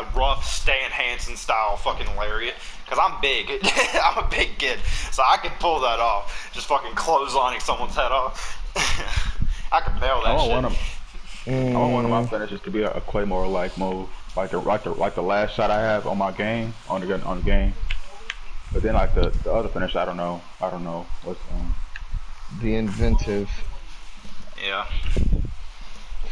a rough Stan Hansen style fucking lariat. Cause I'm big, I'm a big kid, so I can pull that off. Just fucking clotheslining someone's head off. I can nail that shit. I want one of my finishes to be a Claymore-like move, like the last shot I have on my game on the game. But then like the other finish, I don't know what's Be inventive. Yeah.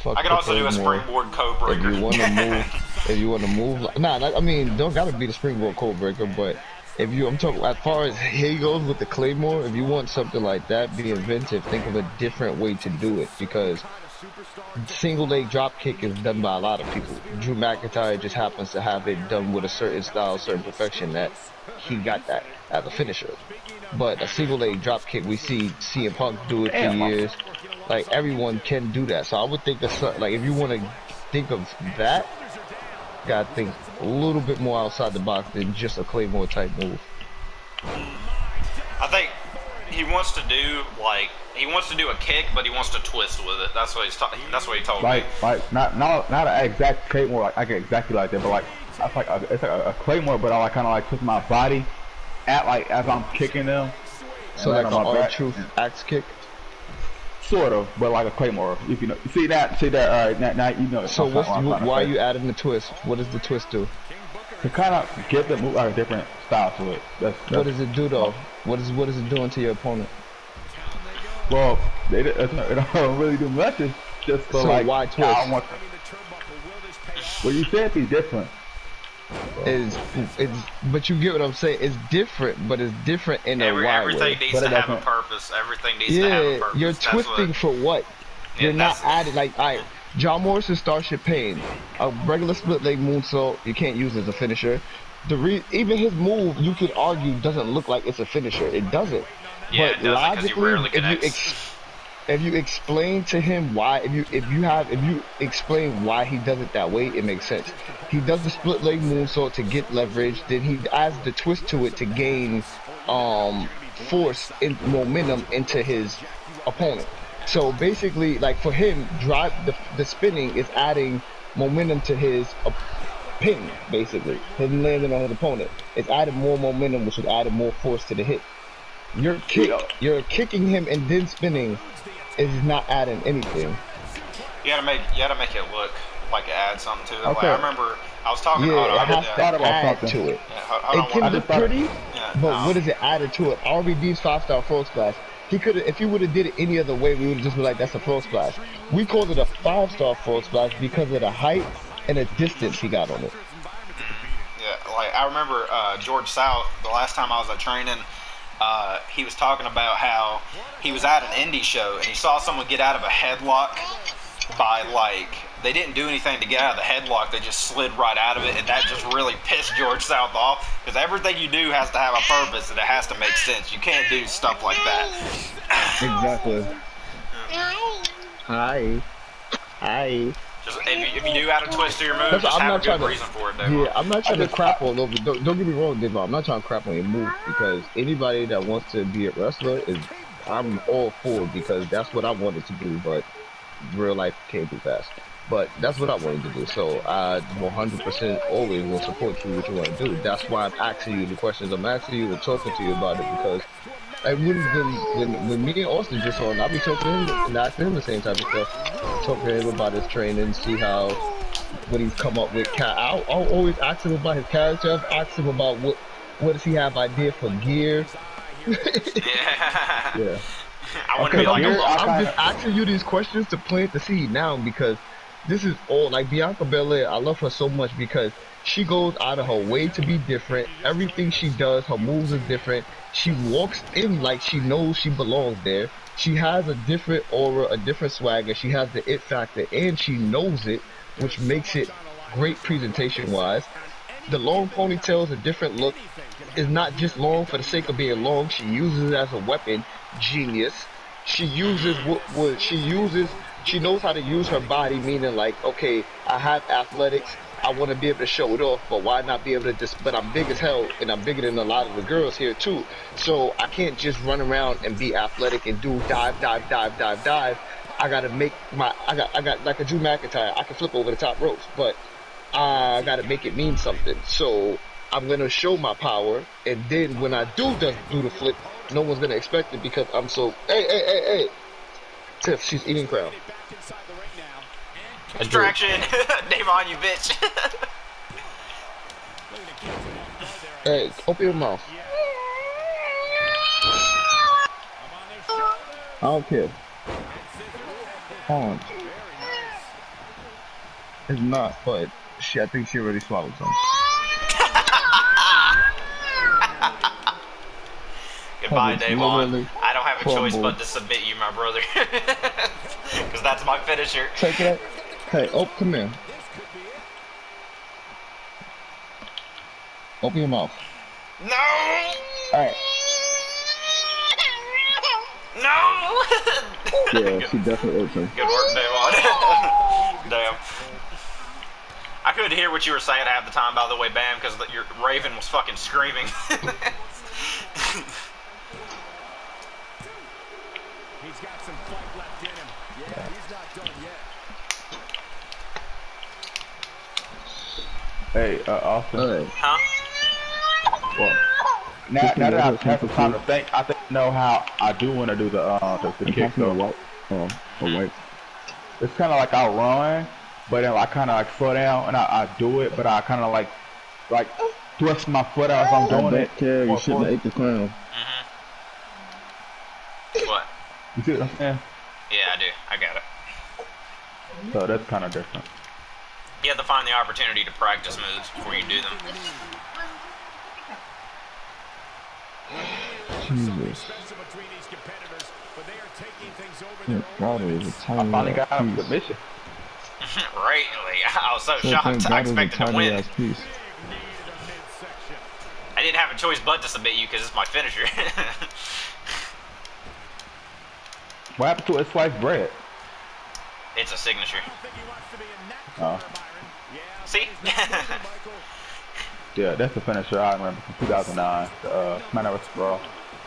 Fuck I can also do a springboard code breaker. If you want to move, I mean, don't gotta be the springboard code breaker, but if you, I'm talking as far as here he goes with the Claymore. If you want something like that, be inventive. Think of a different way to do it, because single leg drop kick is done by a lot of people. Drew McIntyre just happens to have it done with a certain style, certain perfection that he got that as a finisher. But a single leg drop kick, we see CM Punk do it for years. Like, everyone can do that. So I would think that, like, if you want to think of that, you gotta think a little bit more outside the box than just a Claymore type move. I think he wants to do a kick, but he wants to twist with it. That's what he told me. Like not an exact Claymore, like exactly like that, but like it's like a Claymore, but I like kind of like twist my body at like as I'm kicking them. So like an R-Truth axe kick. Sort of, but like a Claymore. If you know, see that. All right, now you know. So why are you adding the twist? What does the twist do? To kind of get the move a different style to it. That's what does it do though? What is it doing to your opponent? Well, it don't really do much. It's just for so like why twist? Well, you said be different. But you get what I'm saying. It's different, but it's different in a wide way. Everything needs to have a purpose. Everything needs to have a purpose. You're twisting for what? You're not adding, like, alright, John Morrison's Starship Pain, a regular split leg moonsault, you can't use as a finisher. Even his move, you could argue, doesn't look like it's a finisher. It doesn't. Yeah, but logically, if you explain to him why, if you explain why he does it that way, it makes sense. He does the split leg moonsault to get leverage, then he adds the twist to it to gain force and momentum into his opponent. So basically, like for him, the spinning is adding momentum to his pin, basically. Him landing on his opponent. It's adding more momentum, which is adding more force to the hit. You're kicking him and then spinning is not adding anything. You gotta make it look like it adds something to it. Okay. Like, I remember I was talking about it has to add to it. Yeah, it can look pretty, but what is it added to it? RVD's 5-star frog splash. He could have, if he would have did it any other way, we would have just been like, that's a frog splash. We called it a 5-star frog splash because of the height and the distance he got on it. Yeah, like I remember George South, the last time I was at training, he was talking about how he was at an indie show and he saw someone get out of a headlock by, like, they didn't do anything to get out of the headlock, they just slid right out of it, and that just really pissed George South off, because everything you do has to have a purpose and it has to make sense. You can't do stuff like that. Exactly. Hi. Just, if you do how to twist your move, just have a good reason for it, Dave. Yeah, I'm not trying to crap on over. Don't get me wrong, Dave. I'm not trying to crap on your move, because anybody that wants to be a wrestler I'm all for, because that's what I wanted to do, but real life can't be fast. But that's what I wanted to do, so I 100% always will support you what you want to do. That's why I'm asking you the questions I'm asking you and talking to you about it, because when me and Austin just on, I'll be talking to him and asking him the same type of stuff. Talking to him about his training, see what he's come up with. I'll always ask him about his character. I've asked him about what does he have idea for gear. Yeah. I'm just asking you these questions to plant the seed now, because this is all, like, Bianca Belair, I love her so much because she goes out of her way to be different. Everything she does, her moves are different. She walks in like she knows she belongs there. She has a different aura, a different swagger. She has the it factor, and she knows it, which makes it great presentation-wise. The long ponytail is a different look. It's not just long for the sake of being long. She uses it as a weapon. Genius. She uses she knows how to use her body, meaning, like, okay, I have athletics, I want to be able to show it off, but why not be able to but I'm big as hell, and I'm bigger than a lot of the girls here too, so I can't just run around and be athletic and do dive. I gotta make I got like a Drew McIntyre, I can flip over the top ropes, but I gotta make it mean something. So I'm gonna show my power, and then when I do the flip, no one's gonna expect it because I'm so. Hey. Tiff, she's eating crown. Distraction. Davon, you bitch. Hey, open your mouth. I don't care. Hold on. It's not, but I think she already swallowed some. Goodbye, Davon. I don't have a choice but to submit you, my brother. Because that's my finisher. Take it. Hey, come here. Open your mouth. No! Alright. No! Yeah, she definitely ate some. Good work, Davon. Damn. I couldn't hear what you were saying half the time, by the way, Bam, because your Raven was fucking screaming. He's got some fight left in him. Yeah, he's not done yet. Hey, Austin. Huh? Well, now that I've had some time to think, I think I know how I do want to do the kick though. It's kind of like I'll run, but then I kind of like slow down and I do it, but I kind of like thrust my foot out as I'm doing it. You shouldn't have ate the crown. What? You see what I'm saying? Yeah, I do. I got it. So that's kind of different. You have to find the opportunity to practice moves before you do them. Jesus. Yeah, God, it was a tiny I finally got him submission. Right? Like, I was so shocked. I expected to win. I didn't have a choice but to submit you because it's my finisher. What happened to it? Sliced bread? It's a signature. Oh. See? Yeah, that's the finisher I remember from 2009. Man vs. Raw.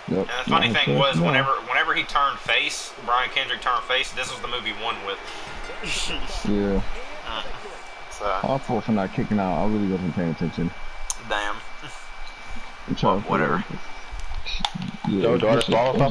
Yep. And the funny thing was, whenever he turned face, Brian Kendrick turned face, this was the movie he won with. Yeah. So. Our fault for not kicking out. I really wasn't paying attention. Damn. Well, whatever. Yeah, Your daughter swallowed something?